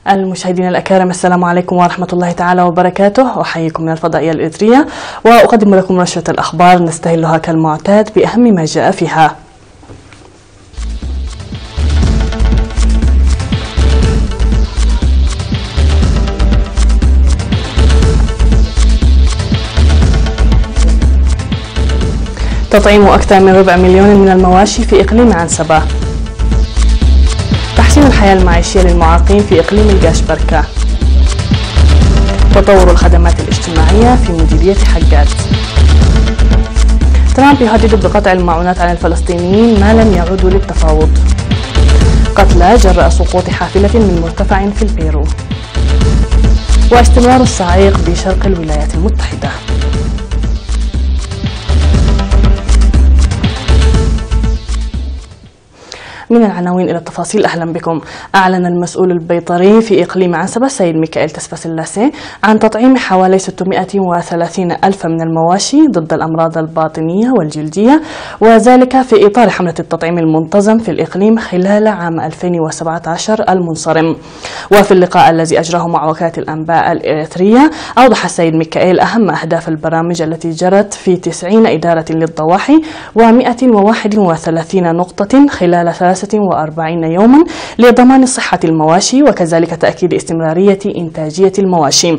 المشاهدين الأكارم، السلام عليكم ورحمة الله تعالى وبركاته. أحييكم من الفضائية الإثرية وأقدم لكم نشرة الأخبار نستهلها كالمعتاد بأهم ما جاء فيها. تطعيم أكثر من 4 مليون من المواشي في إقليم عنسبة. تحسين الحياة المعيشية للمعاقين في إقليم القاشبركة. تطور الخدمات الاجتماعية في مديرية حجات. ترامب يهدد بقطع المعونات عن الفلسطينيين ما لم يعودوا للتفاوض. قتلى جراء سقوط حافلة من مرتفع في البيرو. واستمرار الصعيق بشرق الولايات المتحدة. من العناوين إلى التفاصيل، أهلا بكم. أعلن المسؤول البيطري في إقليم عنسبة السيد ميكائيل تسفاسلاسي عن تطعيم حوالي 630 ألف من المواشي ضد الأمراض الباطنية والجلدية، وذلك في إطار حملة التطعيم المنتظم في الإقليم خلال عام 2017 المنصرم. وفي اللقاء الذي أجراه مع وكالة الأنباء الإريترية، أوضح السيد ميكائيل أهم أهداف البرامج التي جرت في 90 إدارة للضواحي و131 نقطة خلال 43 يوما لضمان صحة المواشي، وكذلك تأكيد استمرارية إنتاجية المواشي.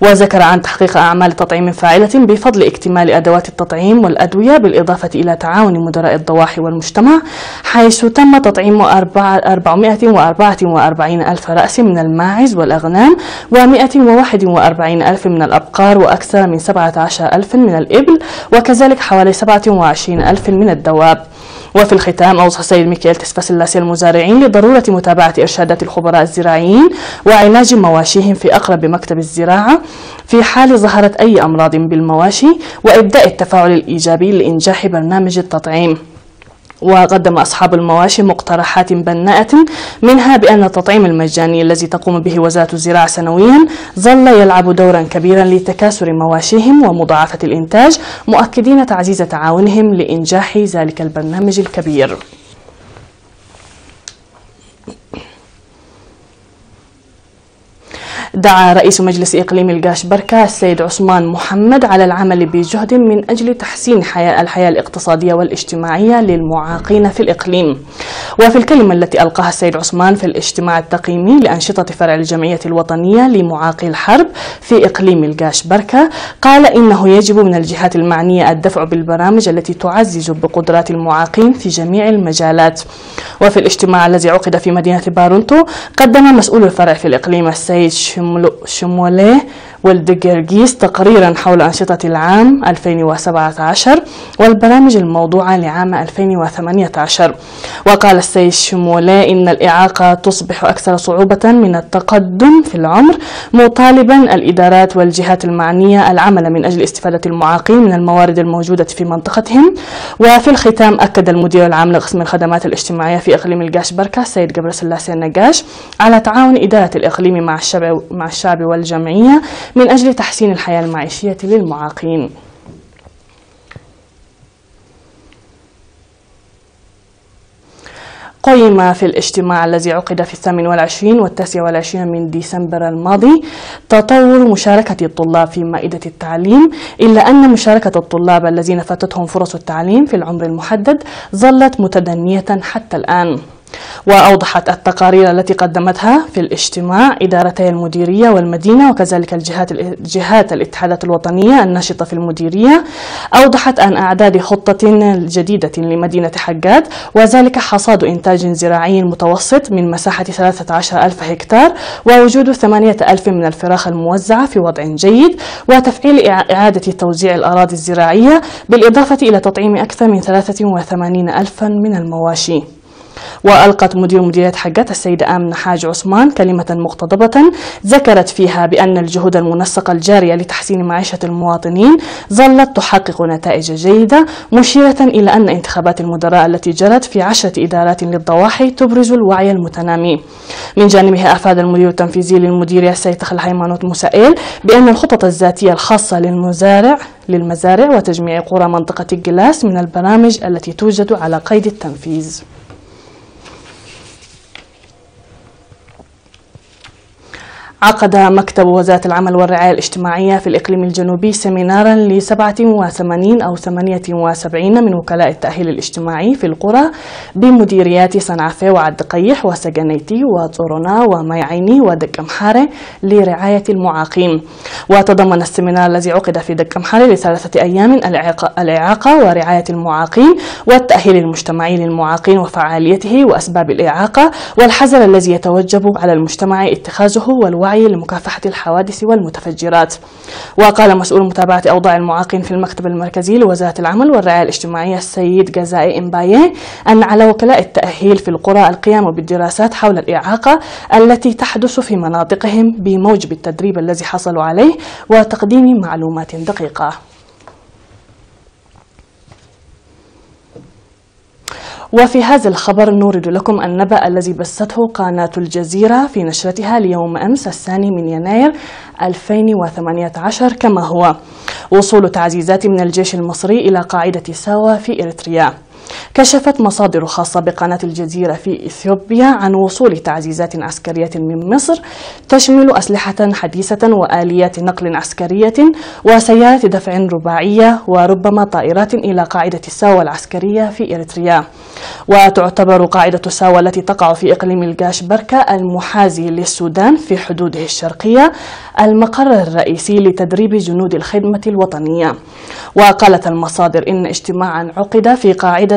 وذكر عن تحقيق أعمال تطعيم فاعلة بفضل اكتمال أدوات التطعيم والأدوية، بالإضافة إلى تعاون مدراء الضواحي والمجتمع، حيث تم تطعيم 444 ألف رأس من الماعز والأغنام، و141 ألف من الأبقار، وأكثر من 17 ألف من الإبل، وكذلك حوالي 27 ألف من الدواب. وفي الختام، أوصى السيد ميكائيل تسفاسلاسي المزارعين لضرورة متابعة إرشادات الخبراء الزراعيين وعلاج مواشيهم في أقرب مكتب الزراعة في حال ظهرت أي أمراض بالمواشي، وإبداء التفاعل الإيجابي لإنجاح برنامج التطعيم. وقدم أصحاب المواشي مقترحات بناءة، منها بأن التطعيم المجاني الذي تقوم به وزارة الزراعة سنويا ظل يلعب دورا كبيرا لتكاثر مواشيهم ومضاعفة الإنتاج، مؤكدين تعزيز تعاونهم لإنجاح ذلك البرنامج الكبير. دعا رئيس مجلس إقليم القاشبركة السيد عثمان محمد على العمل بجهد من أجل تحسين الحياة الاقتصادية والاجتماعية للمعاقين في الإقليم. وفي الكلمة التي ألقاها السيد عثمان في الاجتماع التقييمي لأنشطة فرع الجمعية الوطنية لمعاقي الحرب في إقليم القاشبركة، قال إنه يجب من الجهات المعنية الدفع بالبرامج التي تعزز بقدرات المعاقين في جميع المجالات. وفي الاجتماع الذي عقد في مدينة بارونتو، قدم مسؤول الفرع في الإقليم السيد شموليه والدقرقيس تقريرا حول أنشطة العام 2017 والبرامج الموضوعة لعام 2018. وقال السيد شموليه إن الإعاقة تصبح أكثر صعوبة من التقدم في العمر، مطالبا الإدارات والجهات المعنية العمل من أجل استفادة المعاقين من الموارد الموجودة في منطقتهم. وفي الختام، أكد المدير العام لقسم الخدمات الاجتماعية في إقليم القاشبركة السيد قبرسلاسي النقاش على تعاون إدارة الإقليم مع الشعب والجمعية من أجل تحسين الحياة المعيشية للمعاقين. قيم في الاجتماع الذي عقد في 28 و 29 من ديسمبر الماضي تطور مشاركة الطلاب في مائدة التعليم، إلا أن مشاركة الطلاب الذين فاتتهم فرص التعليم في العمر المحدد ظلت متدنية حتى الآن. وأوضحت التقارير التي قدمتها في الاجتماع إدارتي المديرية والمدينة وكذلك جهات الاتحادات الوطنية الناشطة في المديرية، أوضحت أن أعداد خطة جديدة لمدينة حجات، وذلك حصاد إنتاج زراعي متوسط من مساحة 13,000 هكتار، ووجود 8,000 من الفراخ الموزعة في وضع جيد، وتفعيل إعادة توزيع الأراضي الزراعية، بالإضافة إلى تطعيم أكثر من 83,000 من المواشي. وألقت مديرية حقات السيدة آمنة حاج عثمان كلمة مقتضبة ذكرت فيها بأن الجهود المنسقة الجارية لتحسين معيشة المواطنين ظلت تحقق نتائج جيدة، مشيرة إلى أن انتخابات المدراء التي جرت في 10 إدارات للضواحي تبرز الوعي المتنامي. من جانبه أفاد المدير التنفيذي للمديرية السيد تخل هيمانوت موسائيل بأن الخطط الذاتية الخاصة للمزارع وتجميع قرى منطقة الجلاس من البرامج التي توجد على قيد التنفيذ. عقد مكتب وزارة العمل والرعاية الاجتماعية في الإقليم الجنوبي سيمينارا ل 87 أو 78 من وكلاء التأهيل الاجتماعي في القرى بمديريات صنعفة وعد قيح وسجنيتي وطورونا وميعيني ودك أمحارة لرعاية المعاقين. وتضمن السيمينار الذي عقد في دك أمحارة ل3 أيام الإعاقة ورعاية المعاقين والتأهيل المجتمعي للمعاقين وفعاليته وأسباب الإعاقة والحذر الذي يتوجب على المجتمع اتخاذه والوعي لمكافحة الحوادث والمتفجرات. وقال مسؤول متابعة أوضاع المعاقين في المكتب المركزي لوزارة العمل والرعاية الاجتماعية السيد جزائي إمباية أن على وكلاء التأهيل في القرى القيام بالدراسات حول الإعاقة التي تحدث في مناطقهم بموجب التدريب الذي حصلوا عليه وتقديم معلومات دقيقة. وفي هذا الخبر نورد لكم النبأ الذي بثته قناة الجزيرة في نشرتها ليوم أمس 2 يناير 2018 كما هو: وصول تعزيزات من الجيش المصري إلى قاعدة ساوا في إريتريا. كشفت مصادر خاصة بقناة الجزيرة في إثيوبيا عن وصول تعزيزات عسكرية من مصر تشمل أسلحة حديثة وآليات نقل عسكرية وسيارة دفع رباعية وربما طائرات إلى قاعدة ساوا العسكرية في إريتريا. وتعتبر قاعدة ساوا التي تقع في إقليم الجاش بركة المحاذي للسودان في حدوده الشرقية المقر الرئيسي لتدريب جنود الخدمة الوطنية. وقالت المصادر إن اجتماعا عقد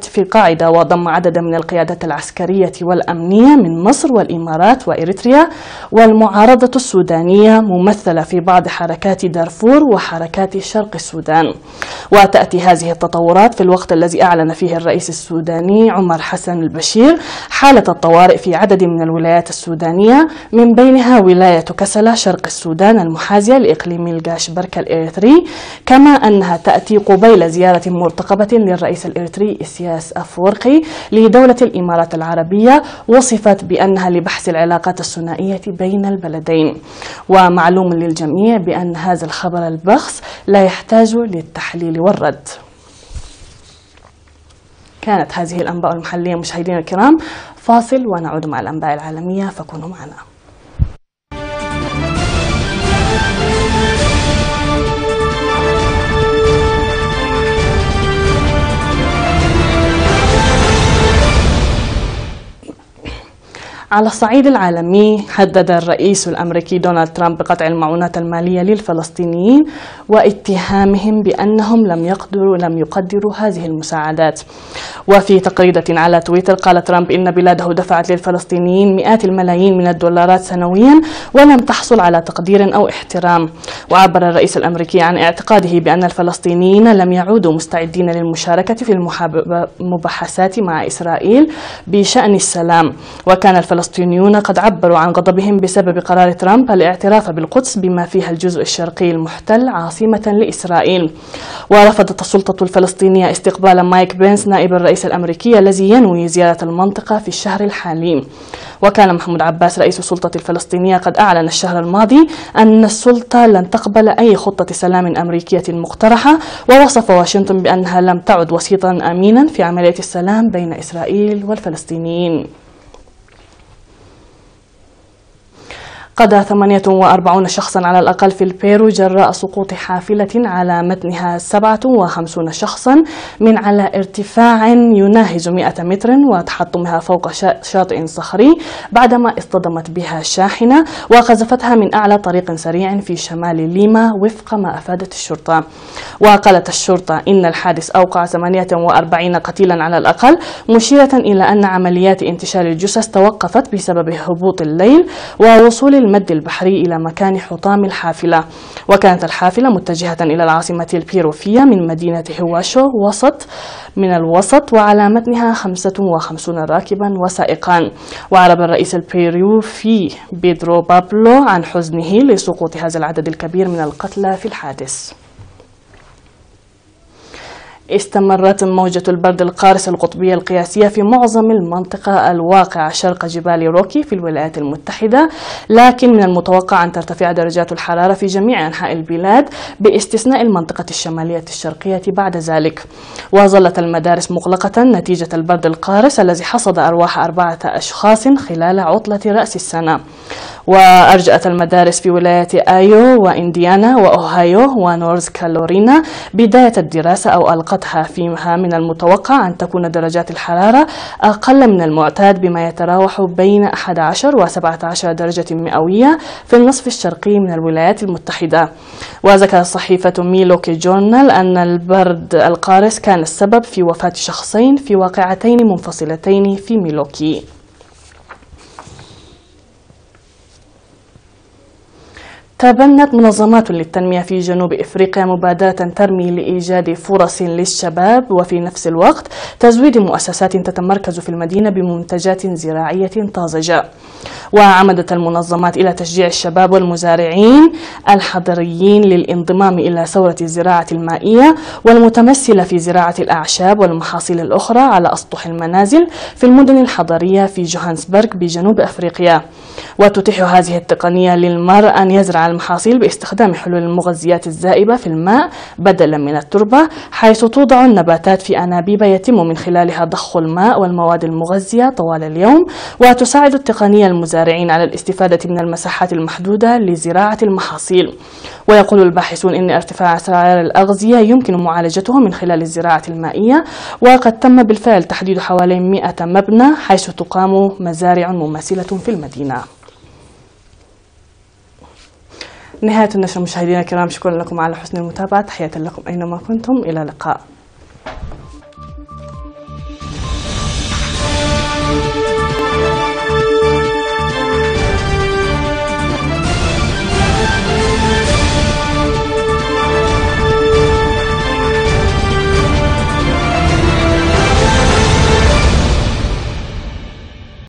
في قاعدة وضم عددا من القيادات العسكرية والأمنية من مصر والإمارات وإريتريا والمعارضة السودانية ممثلة في بعض حركات دارفور وحركات شرق السودان. وتأتي هذه التطورات في الوقت الذي أعلن فيه الرئيس السوداني عمر حسن البشير حالة الطوارئ في عدد من الولايات السودانية من بينها ولاية كسلا شرق السودان المحاذية لإقليم الجاش بركة الإريتري، كما أنها تأتي قبيل زيارة مرتقبة للرئيس الإريتري إسياس أفورقي لدولة الإمارات العربية وصفت بأنها لبحث العلاقات الثنائية بين البلدين. ومعلوم للجميع بأن هذا الخبر البخس لا يحتاج للتحليل والرد. كانت هذه الأنباء المحلية مشاهدينا الكرام، فاصل ونعود مع الأنباء العالمية فكونوا معنا. على الصعيد العالمي، حدد الرئيس الأمريكي دونالد ترامب بقطع المعونات المالية للفلسطينيين واتهامهم بأنهم لم يقدروا هذه المساعدات. وفي تغريدة على تويتر قال ترامب إن بلاده دفعت للفلسطينيين مئات الملايين من الدولارات سنويا ولم تحصل على تقدير أو احترام. وعبر الرئيس الأمريكي عن اعتقاده بأن الفلسطينيين لم يعودوا مستعدين للمشاركة في المباحثات مع إسرائيل بشأن السلام. وكان الفلسطينيون قد عبروا عن غضبهم بسبب قرار ترامب الاعتراف بالقدس بما فيها الجزء الشرقي المحتل عاصمة لإسرائيل. ورفضت السلطة الفلسطينية استقبال مايك بينس نائب الرئيس الأمريكي الذي ينوي زيارة المنطقة في الشهر الحالي. وكان محمود عباس رئيس السلطة الفلسطينية قد أعلن الشهر الماضي أن السلطة لن تقبل أي خطة سلام أمريكية مقترحة، ووصف واشنطن بأنها لم تعد وسيطا أمينا في عملية السلام بين إسرائيل والفلسطينيين. قضى 48 شخصا على الأقل في البيرو جراء سقوط حافلة على متنها 57 شخصا من على ارتفاع يناهز 100 متر وتحطمها فوق شاطئ صخري بعدما اصطدمت بها شاحنة وقذفتها من أعلى طريق سريع في شمال ليما وفق ما أفادت الشرطة. وقالت الشرطة إن الحادث أوقع 48 قتيلا على الأقل، مشيرة إلى أن عمليات انتشال الجثث توقفت بسبب هبوط الليل ووصول المد البحري إلى مكان حطام الحافلة. وكانت الحافلة متجهة إلى العاصمة البيروفية من مدينة هواشو من الوسط، وعلى متنها 55 راكبا وسائقا. وأعرب الرئيس البيروفي بيدرو بابلو عن حزنه لسقوط هذا العدد الكبير من القتلى في الحادث. استمرت موجة البرد القارس القطبية القياسية في معظم المنطقة الواقعة شرق جبال روكي في الولايات المتحدة، لكن من المتوقع أن ترتفع درجات الحرارة في جميع أنحاء البلاد باستثناء المنطقة الشمالية الشرقية بعد ذلك. وظلت المدارس مغلقة نتيجة البرد القارس الذي حصد أرواح 4 أشخاص خلال عطلة رأس السنة. وأرجأت المدارس في ولايات آيو وإنديانا وأوهايو ونورث كارولينا بداية الدراسة أو ألقتها، فيها من المتوقع أن تكون درجات الحرارة أقل من المعتاد بما يتراوح بين 11 و 17 درجة مئوية في النصف الشرقي من الولايات المتحدة. وذكرت صحيفة ميلوكي جورنال أن البرد القارس كان السبب في وفاة شخصين في واقعتين منفصلتين في ميلوكي. تبنت منظمات للتنمية في جنوب إفريقيا مبادرة ترمي لإيجاد فرص للشباب وفي نفس الوقت تزويد مؤسسات تتمركز في المدينة بمنتجات زراعية طازجة. وعمدت المنظمات إلى تشجيع الشباب والمزارعين الحضريين للانضمام إلى ثورة الزراعة المائية والمتمثلة في زراعة الأعشاب والمحاصيل الأخرى على أسطح المنازل في المدن الحضرية في جوهانسبرغ بجنوب أفريقيا. وتتيح هذه التقنية للمرء أن يزرع المحاصيل باستخدام حلول المغذيات الذائبة في الماء بدلا من التربة، حيث توضع النباتات في أنابيب يتم من خلالها ضخ الماء والمواد المغذية طوال اليوم. وتساعد التقنية المزارعين على الاستفادة من المساحات المحدودة لزراعة المحاصيل. ويقول الباحثون إن ارتفاع أسعار الأغذية يمكن معالجته من خلال الزراعة المائية، وقد تم بالفعل تحديد حوالي 100 مبنى حيث تقام مزارع مماثلة في المدينة. نهاية النشر مشاهدينا الكرام، شكرا لكم على حسن المتابعة، تحياتي لكم أينما كنتم، إلى اللقاء.